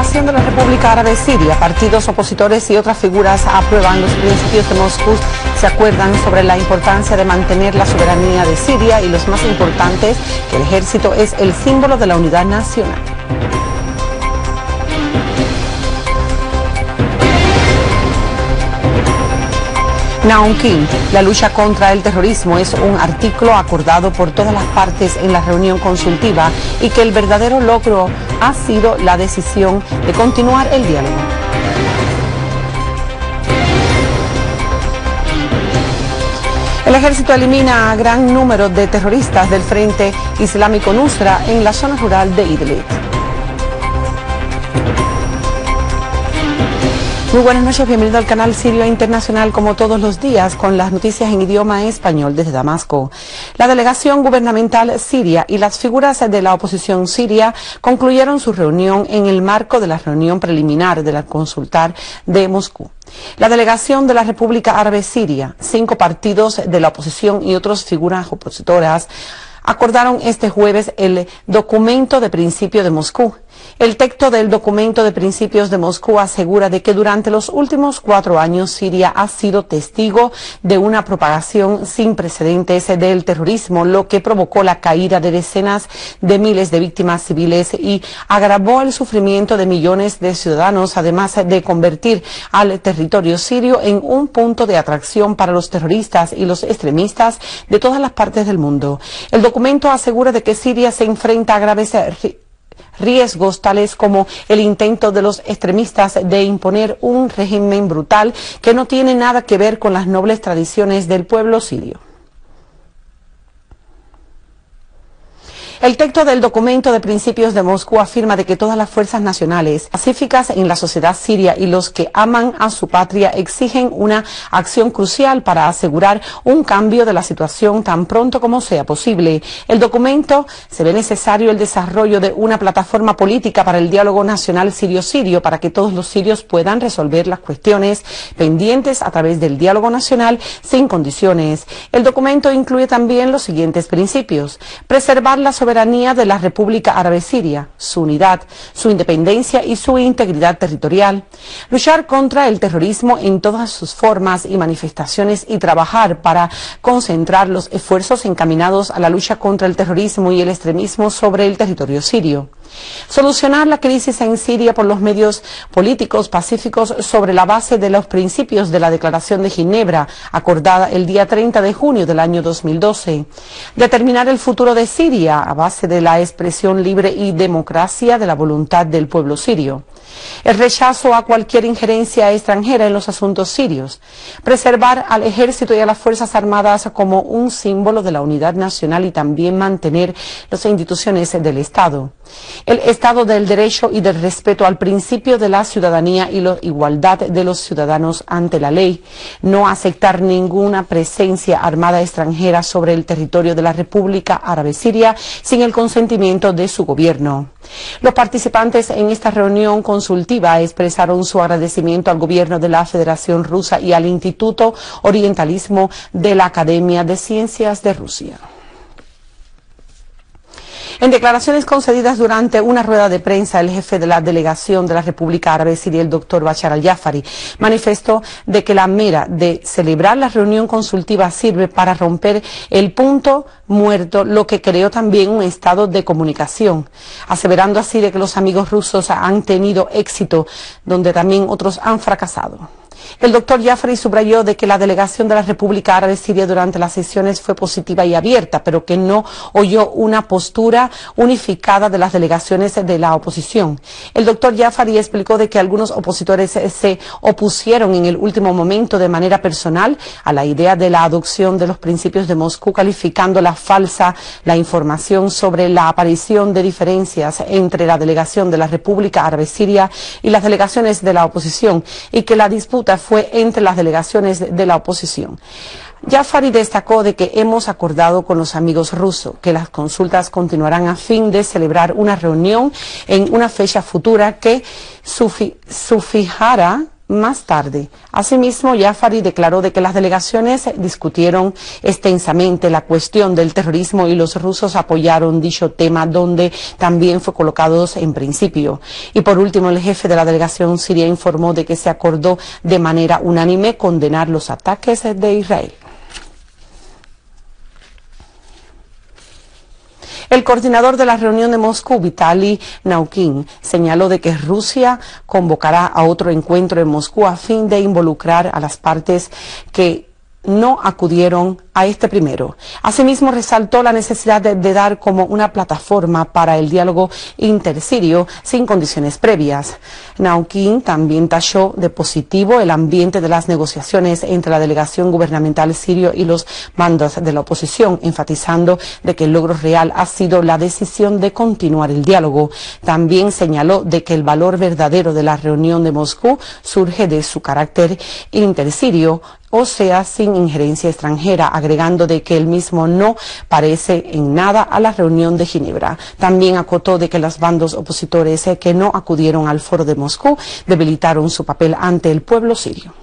delegación de la República Árabe Siria, partidos opositores y otras figuras aprueban los principios de Moscú. Se acuerdan sobre la importancia de mantener la soberanía de Siria y los más importantes, que el ejército es el símbolo de la unidad nacional. Naum King, la lucha contra el terrorismo es un artículo acordado por todas las partes en la reunión consultiva y que el verdadero logro ha sido la decisión de continuar el diálogo. El ejército elimina a gran número de terroristas del Frente Islámico Nusra en la zona rural de Idlib. Muy buenas noches, bienvenido al canal Sirio Internacional como todos los días con las noticias en idioma español desde Damasco. La delegación gubernamental siria y las figuras de la oposición siria concluyeron su reunión en el marco de la reunión preliminar de la consultar de Moscú. La delegación de la República Árabe Siria, 5 partidos de la oposición y otras figuras opositoras acordaron este jueves el documento de principio de Moscú. El texto del documento de principios de Moscú asegura de que durante los últimos 4 años Siria ha sido testigo de una propagación sin precedentes del terrorismo, lo que provocó la caída de decenas de miles de víctimas civiles y agravó el sufrimiento de millones de ciudadanos, además de convertir al territorio sirio en un punto de atracción para los terroristas y los extremistas de todas las partes del mundo. El documento asegura de que Siria se enfrenta a graves riesgos tales como el intento de los extremistas de imponer un régimen brutal que no tiene nada que ver con las nobles tradiciones del pueblo sirio. El texto del documento de principios de Moscú afirma de que todas las fuerzas nacionales pacíficas en la sociedad siria y los que aman a su patria exigen una acción crucial para asegurar un cambio de la situación tan pronto como sea posible. El documento se ve necesario el desarrollo de una plataforma política para el diálogo nacional sirio-sirio para que todos los sirios puedan resolver las cuestiones pendientes a través del diálogo nacional sin condiciones. El documento incluye también los siguientes principios: preservar la soberanía de la República Árabe Siria, su unidad, su independencia y su integridad territorial, luchar contra el terrorismo en todas sus formas y manifestaciones y trabajar para concentrar los esfuerzos encaminados a la lucha contra el terrorismo y el extremismo sobre el territorio sirio. Solucionar la crisis en Siria por los medios políticos pacíficos sobre la base de los principios de la Declaración de Ginebra, acordada el día 30 de junio del año 2012. Determinar el futuro de Siria a base de la expresión libre y democracia de la voluntad del pueblo sirio. El rechazo a cualquier injerencia extranjera en los asuntos sirios. Preservar al ejército y a las fuerzas armadas como un símbolo de la unidad nacional y también mantener las instituciones del Estado. El Estado del Derecho y del respeto al principio de la ciudadanía y la igualdad de los ciudadanos ante la ley. No aceptar ninguna presencia armada extranjera sobre el territorio de la República Árabe Siria sin el consentimiento de su gobierno. Los participantes en esta reunión consultiva expresaron su agradecimiento al gobierno de la Federación Rusa y al Instituto Orientalismo de la Academia de Ciencias de Rusia. En declaraciones concedidas durante una rueda de prensa, el jefe de la delegación de la República Árabe Siria, el doctor Bashar al-Jafari, manifestó de que la mera de celebrar la reunión consultiva sirve para romper el punto muerto, lo que creó también un estado de comunicación, aseverando así de que los amigos rusos han tenido éxito, donde también otros han fracasado. El doctor Jafari subrayó de que la delegación de la República Árabe Siria durante las sesiones fue positiva y abierta, pero que no oyó una postura unificada de las delegaciones de la oposición. El doctor Jafari explicó de que algunos opositores se opusieron en el último momento de manera personal a la idea de la adopción de los principios de Moscú, calificándola falsa la información sobre la aparición de diferencias entre la delegación de la República Árabe Siria y las delegaciones de la oposición y que la disputa fue entre las delegaciones de la oposición. Jafari destacó de que hemos acordado con los amigos rusos que las consultas continuarán a fin de celebrar una reunión en una fecha futura que su fijara más tarde. Asimismo, Jafari declaró de que las delegaciones discutieron extensamente la cuestión del terrorismo y los rusos apoyaron dicho tema, donde también fue colocado en principio. Y por último, el jefe de la delegación siria informó de que se acordó de manera unánime condenar los ataques de Israel. El coordinador de la reunión de Moscú, Vitaly Naukin, señaló de que Rusia convocará a otro encuentro en Moscú a fin de involucrar a las partes que no acudieron a este primero. Asimismo, resaltó la necesidad de dar como una plataforma para el diálogo intersirio sin condiciones previas. Naukin también tachó de positivo el ambiente de las negociaciones entre la delegación gubernamental sirio y los mandos de la oposición, enfatizando de que el logro real ha sido la decisión de continuar el diálogo. También señaló de que el valor verdadero de la reunión de Moscú surge de su carácter intersirio, o sea, sin injerencia extranjera, agregando de que el mismo no parece en nada a la reunión de Ginebra. También acotó de que los bandos opositores que no acudieron al foro de Moscú debilitaron su papel ante el pueblo sirio.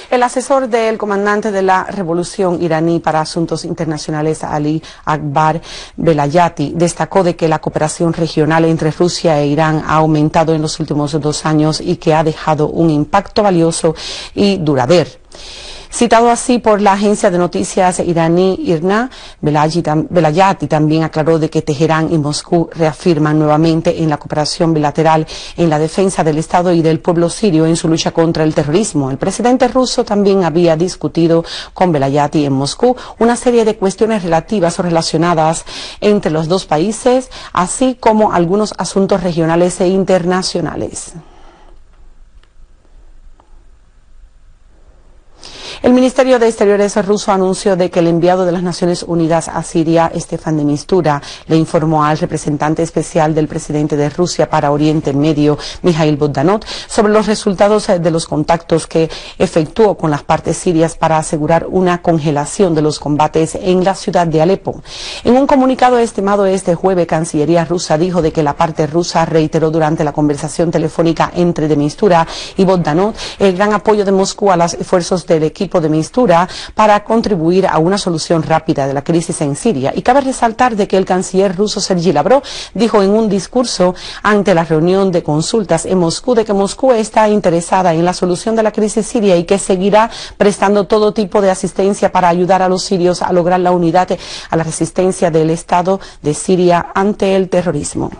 El asesor del comandante de la revolución iraní para asuntos internacionales, Ali Akbar Velayati, destacó de que la cooperación regional entre Rusia e Irán ha aumentado en los últimos 2 años y que ha dejado un impacto valioso y duradero. Citado así por la agencia de noticias iraní IRNA, Velayati también aclaró de que Teherán y Moscú reafirman nuevamente en la cooperación bilateral en la defensa del Estado y del pueblo sirio en su lucha contra el terrorismo. El presidente ruso también había discutido con Velayati en Moscú una serie de cuestiones relativas o relacionadas entre los dos países, así como algunos asuntos regionales e internacionales. El Ministerio de Exteriores ruso anunció de que el enviado de las Naciones Unidas a Siria, Stefan de Mistura, le informó al representante especial del presidente de Rusia para Oriente Medio, Mikhail Bogdanov, sobre los resultados de los contactos que efectuó con las partes sirias para asegurar una congelación de los combates en la ciudad de Alepo. En un comunicado estimado este jueves, Cancillería rusa dijo de que la parte rusa reiteró durante la conversación telefónica entre de Mistura y Bogdanov el gran apoyo de Moscú a los esfuerzos del equipo de Mistura para contribuir a una solución rápida de la crisis en Siria. Y cabe resaltar de que el canciller ruso Sergei Lavrov dijo en un discurso ante la reunión de consultas en Moscú de que Moscú está interesada en la solución de la crisis siria y que seguirá prestando todo tipo de asistencia para ayudar a los sirios a lograr la unidad a la resistencia del Estado de Siria ante el terrorismo.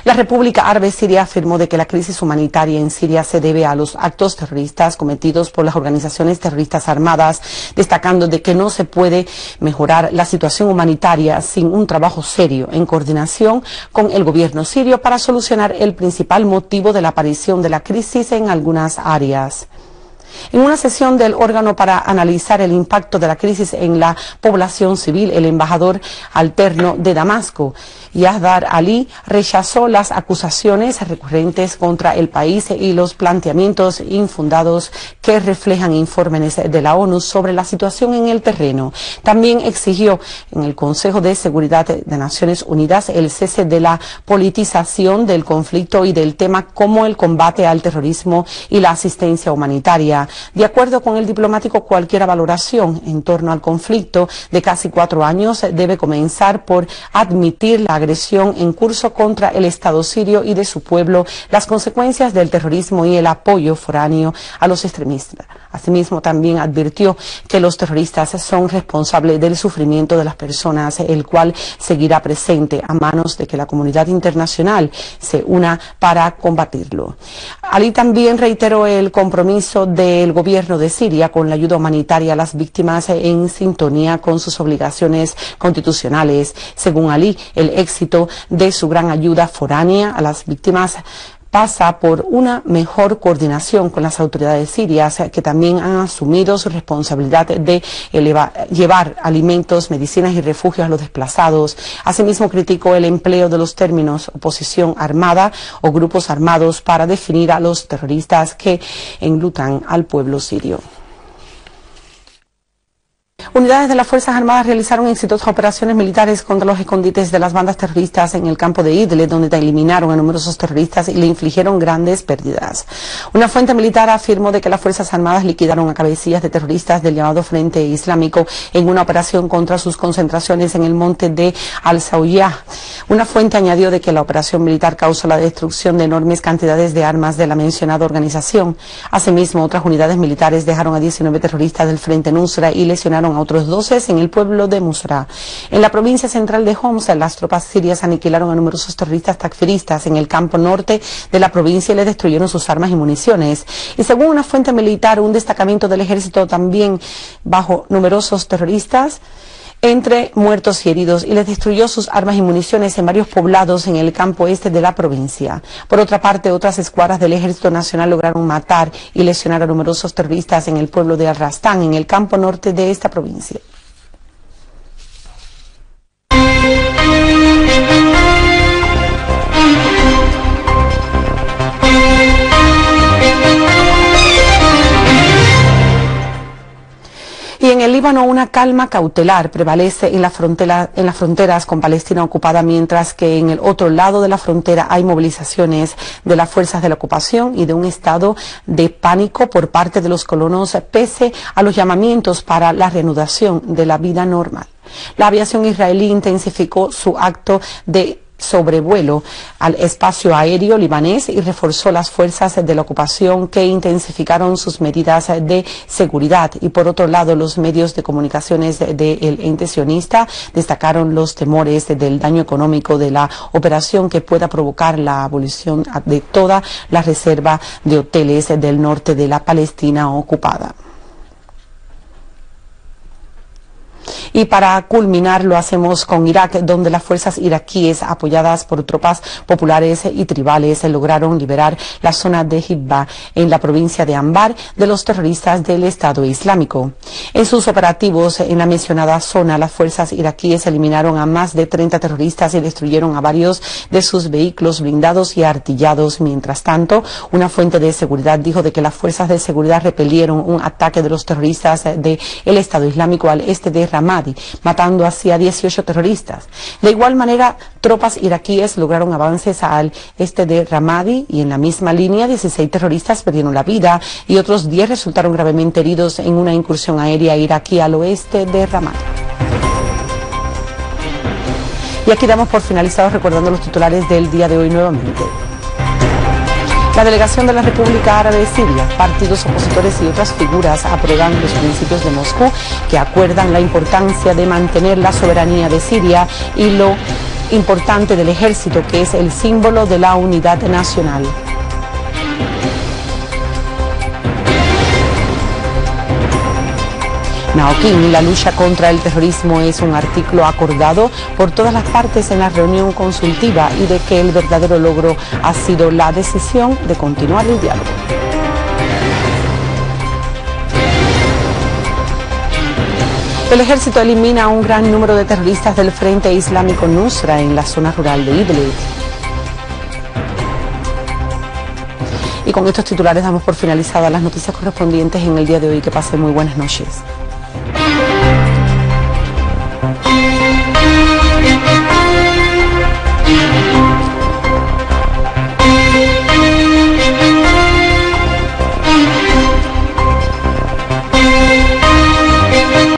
La República Árabe Siria afirmó de que la crisis humanitaria en Siria se debe a los actos terroristas cometidos por las organizaciones terroristas armadas, destacando de que no se puede mejorar la situación humanitaria sin un trabajo serio en coordinación con el gobierno sirio para solucionar el principal motivo de la aparición de la crisis en algunas áreas. En una sesión del órgano para analizar el impacto de la crisis en la población civil, el embajador alterno de Damasco, Yahdar Ali, rechazó las acusaciones recurrentes contra el país y los planteamientos infundados que reflejan informes de la ONU sobre la situación en el terreno. También exigió en el Consejo de Seguridad de Naciones Unidas el cese de la politización del conflicto y del tema como el combate al terrorismo y la asistencia humanitaria. De acuerdo con el diplomático, cualquier valoración en torno al conflicto de casi 4 años debe comenzar por admitir la agresión en curso contra el Estado sirio y de su pueblo, las consecuencias del terrorismo y el apoyo foráneo a los extremistas. Asimismo, también advirtió que los terroristas son responsables del sufrimiento de las personas, el cual seguirá presente a manos de que la comunidad internacional se una para combatirlo. Ali también reiteró el compromiso del gobierno de Siria con la ayuda humanitaria a las víctimas en sintonía con sus obligaciones constitucionales. Según Ali, el éxito de su gran ayuda foránea a las víctimas pasa por una mejor coordinación con las autoridades sirias, que también han asumido su responsabilidad de llevar alimentos, medicinas y refugios a los desplazados. Asimismo, criticó el empleo de los términos oposición armada o grupos armados para definir a los terroristas que enlutan al pueblo sirio. Unidades de las Fuerzas Armadas realizaron exitosas operaciones militares contra los escondites de las bandas terroristas en el campo de Idlib, donde eliminaron a numerosos terroristas y le infligieron grandes pérdidas. Una fuente militar afirmó de que las Fuerzas Armadas liquidaron a cabecillas de terroristas del llamado Frente Islámico en una operación contra sus concentraciones en el monte de Al-Zawiyah. Una fuente añadió de que la operación militar causó la destrucción de enormes cantidades de armas de la mencionada organización. Asimismo, otras unidades militares dejaron a 19 terroristas del Frente Nusra y lesionaron a otros 12 en el pueblo de Musra. En la provincia central de Homs, las tropas sirias aniquilaron a numerosos terroristas takfiristas en el campo norte de la provincia y les destruyeron sus armas y municiones. Y según una fuente militar, un destacamento del ejército también bajo numerosos terroristas entre muertos y heridos, y les destruyó sus armas y municiones en varios poblados en el campo este de la provincia. Por otra parte, otras escuadras del Ejército Nacional lograron matar y lesionar a numerosos terroristas en el pueblo de Al-Rastán, en el campo norte de esta provincia. Y en el Líbano una calma cautelar prevalece en las fronteras con Palestina ocupada, mientras que en el otro lado de la frontera hay movilizaciones de las fuerzas de la ocupación y de un estado de pánico por parte de los colonos, pese a los llamamientos para la reanudación de la vida normal. La aviación israelí intensificó su acto de sobrevuelo al espacio aéreo libanés y reforzó las fuerzas de la ocupación, que intensificaron sus medidas de seguridad. Y por otro lado, los medios de comunicaciones del ente sionista destacaron los temores del daño económico de la operación que pueda provocar la abolición de toda la reserva de hoteles del norte de la Palestina ocupada. Y para culminar lo hacemos con Irak, donde las fuerzas iraquíes, apoyadas por tropas populares y tribales, lograron liberar la zona de Hibba en la provincia de Anbar de los terroristas del Estado Islámico. En sus operativos en la mencionada zona, las fuerzas iraquíes eliminaron a más de 30 terroristas y destruyeron a varios de sus vehículos blindados y artillados. Mientras tanto, una fuente de seguridad dijo de que las fuerzas de seguridad repelieron un ataque de los terroristas del Estado Islámico al este de Ramadi, matando así a 18 terroristas. De igual manera, tropas iraquíes lograron avances al este de Ramadi y en la misma línea 16 terroristas perdieron la vida y otros 10 resultaron gravemente heridos en una incursión aérea iraquí al oeste de Ramadi. Y aquí damos por finalizados recordando los titulares del día de hoy nuevamente. La delegación de la República Árabe Siria, partidos opositores y otras figuras aprueban los principios de Moscú, que acuerdan la importancia de mantener la soberanía de Siria y lo importante del ejército, que es el símbolo de la unidad nacional. Naokin, la lucha contra el terrorismo es un artículo acordado por todas las partes en la reunión consultiva y de que el verdadero logro ha sido la decisión de continuar el diálogo. El ejército elimina a un gran número de terroristas del Frente Islámico Nusra en la zona rural de Idlib. Y con estos titulares damos por finalizadas las noticias correspondientes en el día de hoy. Que pasen muy buenas noches.